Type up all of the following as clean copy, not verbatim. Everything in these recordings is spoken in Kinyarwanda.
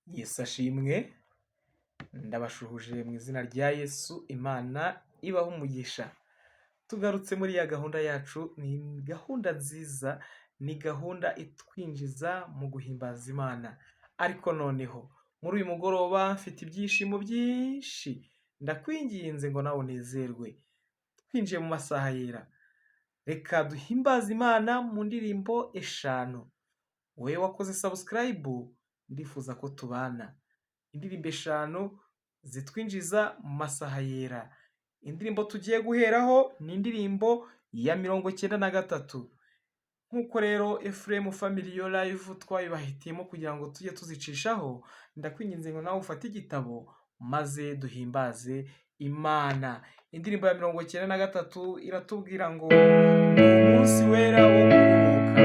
Yesu ashimwe, ndabashuhuje mu izina rya Yesu, Imana ibahe umugisha. Tugarutse muri ya gahunda yacu, ni gahunda nziza, ni gahunda itwinjiza mu guhimbaza Imana. Ariko noneho muri uyu mugoroba mfite ibyishimo byinshi, ndakwinginze ngo nawe unezerwe. Twinjiye mu masaha yera, reka duhimbaze Imana mu ndirimbo eshanu. Wowe wakoze subscribe, ndifuza ko tubana. Indirimbo eshanu zitwinjiza mu masaha yera. Indirimbo tugiye guheraho ni indirimbo ya 93. Nk'uko rero Ephraim Family Yo Live twabibahitiyemo kugira ngo tujye tuzicishaho, ndakwinginze ngo nawe ufate igitabo maze duhimbaze Imana. Indirimbo ya 93 iratubwira ngo ni umunsi wera wo kuruhuka.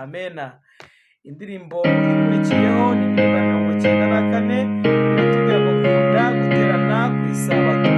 Amena. Indirimbo ikurikiyeho ni indirimbo ya 94, iratubwira ngo nkunda guterana ku isabato.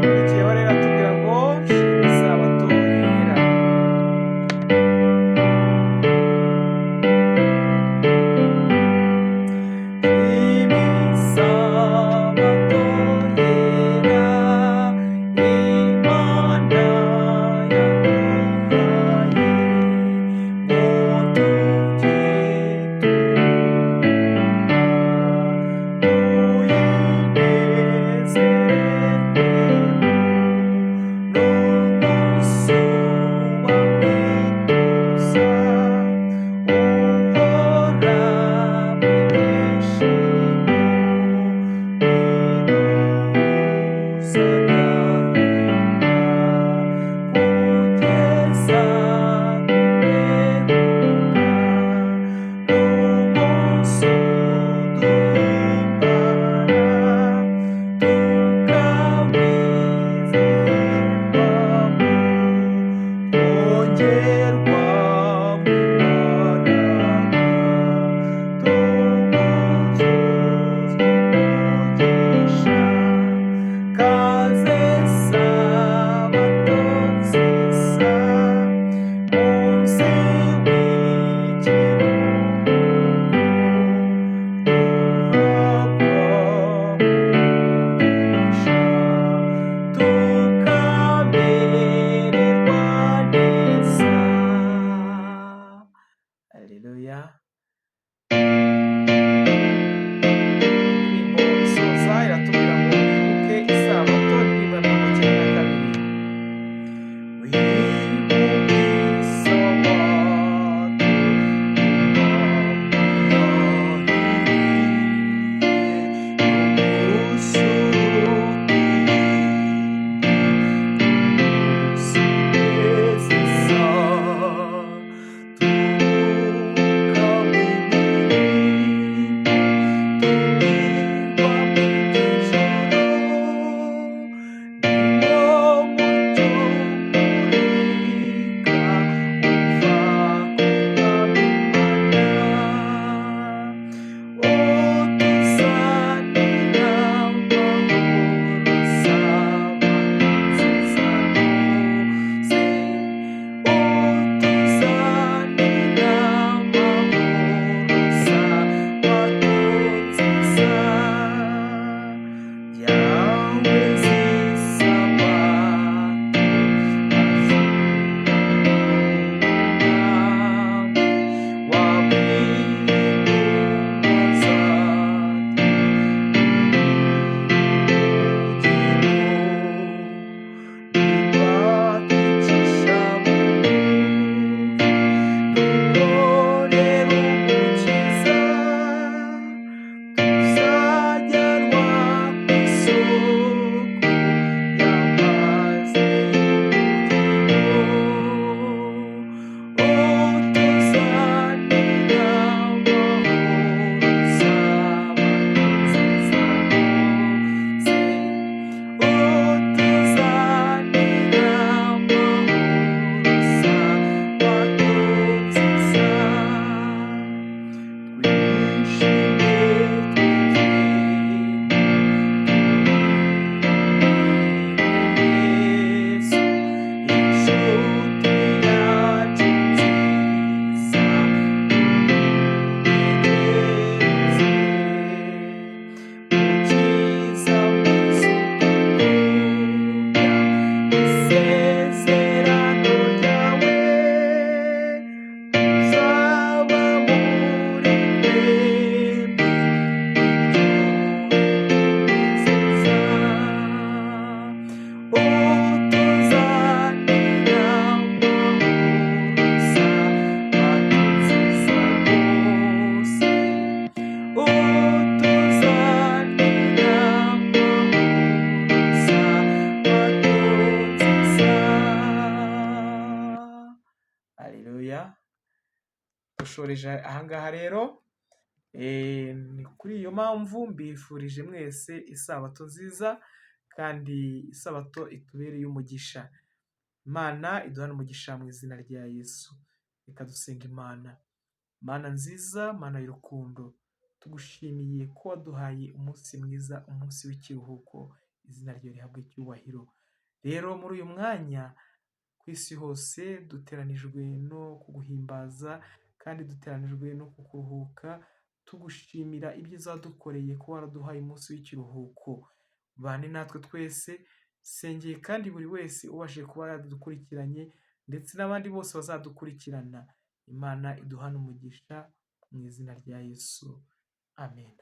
ikurikiyeho rero atubwira ngo shima isabato yera. Shima isabato yera, Imana yaduhaye, ngo tujye tuyinezererwemo, n'umunsi w'amwikuza, uhora mu byishimo, biduhuza agahinda, kugeza ku mperuka, n'umunsi uduhimbara, tukawizihirwamo, twongerwamo imbaraga, tubuzuzwa umugisha. Kaze sabato nziza, munsi w'ikiruhuko, duhabwa umugisha, tukamererwa neza. Haleluya. Indirimbo isoza iratubwira ngo wibuke isabato, indirimbo ya 92. Wibuke isabato, umunsi uruta iyindi, umunsi unezeza, turuhukamo imirimo, tubwirwamo iby'ijoro, ni wo mucyo umurika uva ku Mwami Imana, utuzanira amahoro, sabato nziza rwose, utuzanira amahoro, sabato nziza. Yawe z'isabato, azira umwami, wabwiye intumwa zati, nitwatwicisha bugufi, dukorere Umukiza, tuzajyanwa ku isoko y'amazi y'ubugingo, utuzanira amahoro, sabato nziza rwose, utuzanira amahoro, sabato nziza. Twishime twizeyemo, turirimbire Yesu, inshuti yacu nziza, tumutegereze. Mukiza mwiza udukunda, isezerano ryawe tuzaba muri twembi, ibyo bitunezeza, utuzanira amahoro, sabato nziza rwose, utuzanira amahoro, sabato nziza. Haleluya. Dushoreje ahangaha rero, ni kuri iyo mpamvu mbifurije mwese isabato nziza, kandi isabato itubereye umugisha. Imana iduhane umugisha mu izina rya Yesu. Reka dusenga Imana. Mana nziza, Mana y'urukundo, tugushimiye ko waduhaye umunsi mwiza, umunsi w'ikiruhuko, izina rye rihabwe icyubahiro. Rero muri uyu mwanya ku isi hose duteranijwe no kuguhimbaza kandi duteranijwe no kukuruhuka, tugushimira ibyiza wadukoreye kuba waraduhaye umunsi w'ikiruhuko. Bane natwe twese, sengeye kandi buri wese ubashije kuba yadukurikiranye ndetse n'abandi bose bazadukurikirana. Imana iduhane umugisha mu izina rya Yesu. Amen.